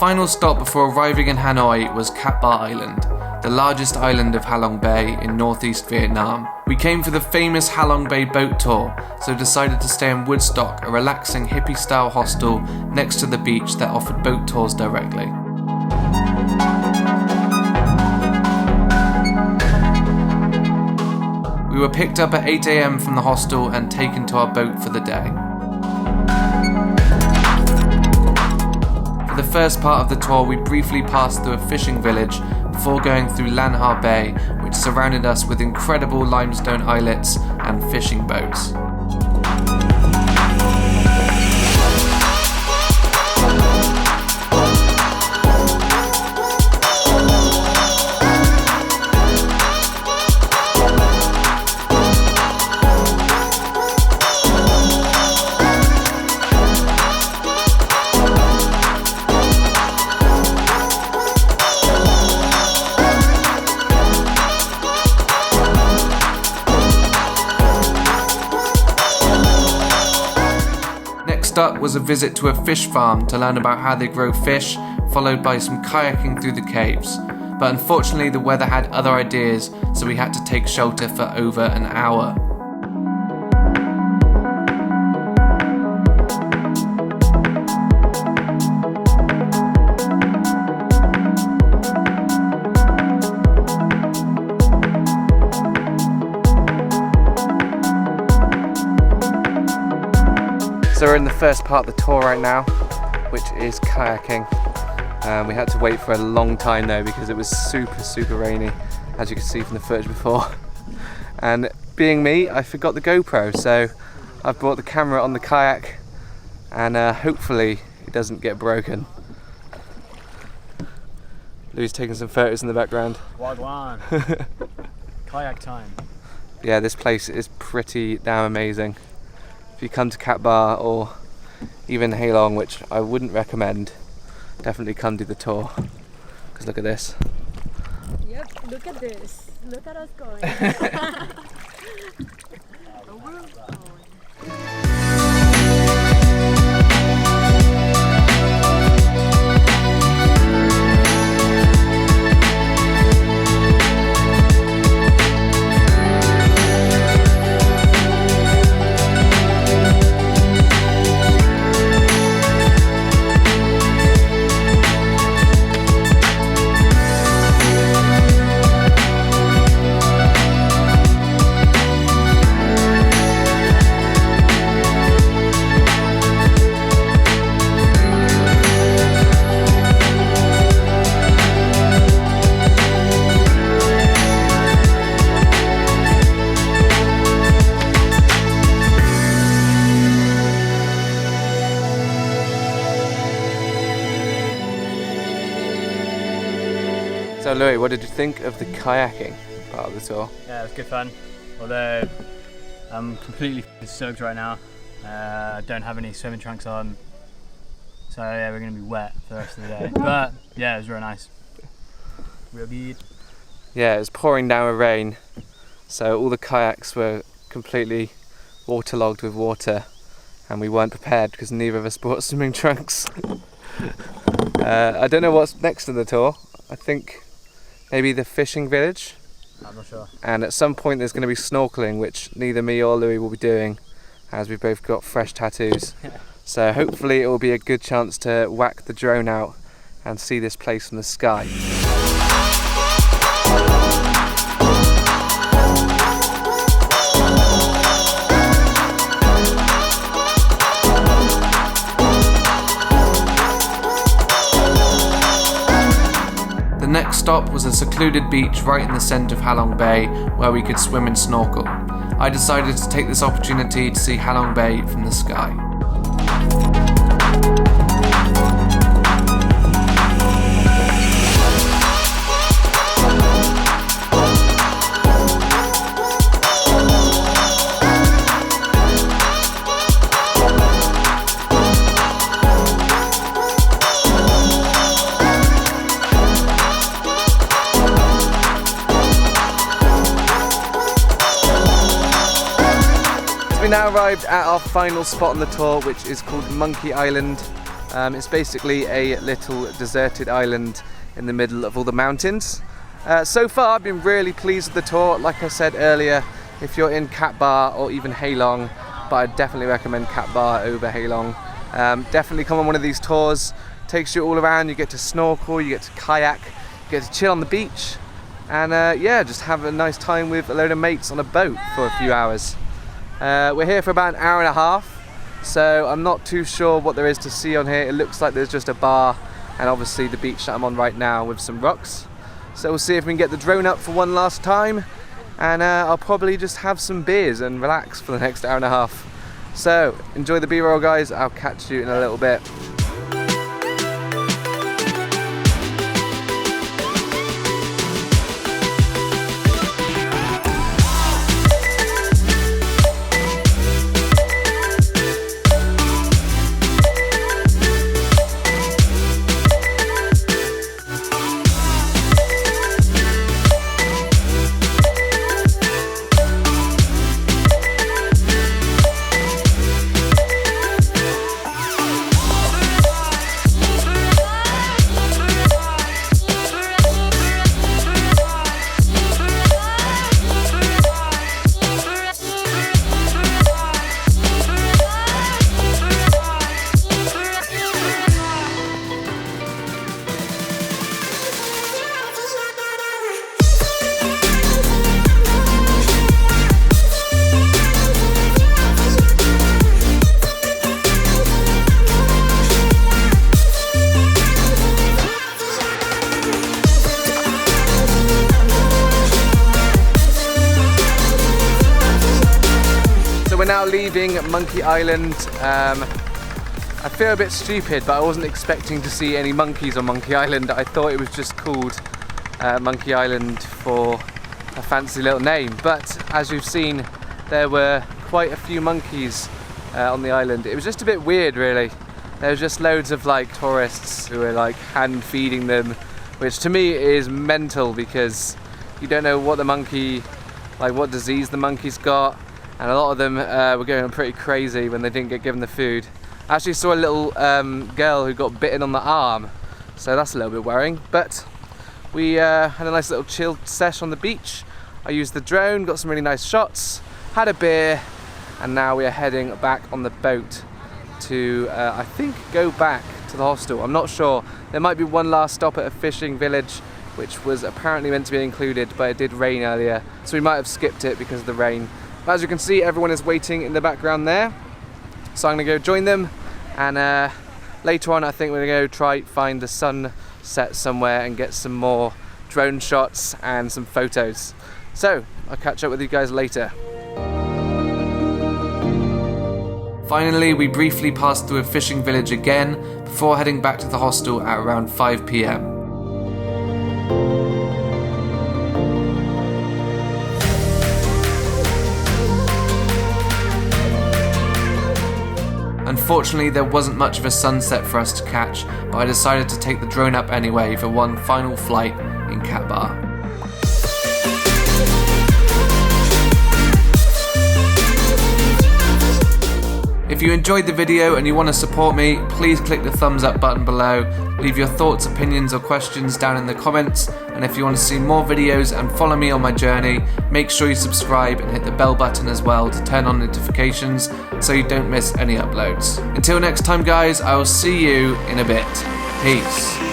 final stop before arriving in Hanoi was Cat Ba Island, the largest island of Ha Long Bay in northeast Vietnam. We came for the famous Ha Long Bay boat tour, so decided to stay in Woodstock, a relaxing hippie-style hostel next to the beach that offered boat tours directly. We were picked up at 8 AM from the hostel and taken to our boat for the day. For the first part of the tour, we briefly passed through a fishing village before going through Lan Ha Bay, which surrounded us with incredible limestone islets and fishing boats. Next up was a visit to a fish farm to learn about how they grow fish, followed by some kayaking through the caves. But unfortunately the weather had other ideas, so we had to take shelter for over an hour. So we're in the first part of the tour right now, which is kayaking. We had to wait for a long time though because it was super rainy, as you can see from the footage before. And being me, I forgot the GoPro, so I've brought the camera on the kayak and hopefully it doesn't get broken. Louis taking some photos in the background. Wagwan. Kayak time. Yeah, this place is pretty damn amazing. If you come to Cat Ba or even Ha Long, which I wouldn't recommend, definitely come do the tour. Because look at this. Yep, look at this. Look at us going. So Louis, what did you think of the kayaking part of the tour? Yeah, it was good fun. Although I'm completely soaked right now. I don't have any swimming trunks on. So yeah, we're going to be wet for the rest of the day. But yeah, it was real nice. Real good. Yeah, it was pouring down with rain, so all the kayaks were completely waterlogged with water, and we weren't prepared because neither of us brought swimming trunks. I don't know what's next in the tour. I think maybe the fishing village. I'm not sure. And at some point there's going to be snorkeling, which neither me or Louis will be doing, as we've both got fresh tattoos. So hopefully it will be a good chance to whack the drone out and see this place from the sky. The next stop was a secluded beach right in the centre of Ha Long Bay where we could swim and snorkel. I decided to take this opportunity to see Ha Long Bay from the sky. We now arrived at our final spot on the tour, which is called Monkey Island. It's basically a little deserted island in the middle of all the mountains. So far I've been really pleased with the tour. Like I said earlier, if you're in Cat Ba or even Ha Long, but I definitely recommend Cat Ba over Ha Long. Definitely come on one of these tours. Takes you all around, you get to snorkel, you get to kayak, you get to chill on the beach, and yeah, just have a nice time with a load of mates on a boat for a few hours. We're here for about an hour and a half, so I'm not too sure what there is to see on here. It looks like there's just a bar and obviously the beach that I'm on right now with some rocks. So we'll see if we can get the drone up for one last time, and I'll probably just have some beers and relax for the next hour and a half. So enjoy the B-roll, guys. I'll catch you in a little bit. We're now leaving Monkey Island. I feel a bit stupid, but I wasn't expecting to see any monkeys on Monkey Island. I thought it was just called Monkey Island for a fancy little name, but as you've seen, there were quite a few monkeys on the island. It was just a bit weird, really. There was just loads of like tourists who were like hand feeding them, which to me is mental because you don't know what the monkey, like what disease the monkey's got. And a lot of them were going pretty crazy when they didn't get given the food. I actually saw a little girl who got bitten on the arm, so that's a little bit worrying. But we had a nice little chill sesh on the beach. I used the drone, got some really nice shots, had a beer, and now we are heading back on the boat to, I think, go back to the hostel. I'm not sure. There might be one last stop at a fishing village, which was apparently meant to be included, but it did rain earlier, so we might have skipped it because of the rain. But as you can see, everyone is waiting in the background there, so I'm going to go join them, and later on I think we're going to go find the sunset somewhere and get some more drone shots and some photos. So I'll catch up with you guys later. Finally, we briefly passed through a fishing village again before heading back to the hostel at around 5 p.m. Unfortunately, there wasn't much of a sunset for us to catch, but I decided to take the drone up anyway for one final flight in Cat Ba. If you enjoyed the video and you want to support me, please click the thumbs up button below, leave your thoughts, opinions or questions down in the comments, and if you want to see more videos and follow me on my journey, make sure you subscribe and hit the bell button as well to turn on notifications so you don't miss any uploads. Until next time guys, I will see you in a bit. Peace.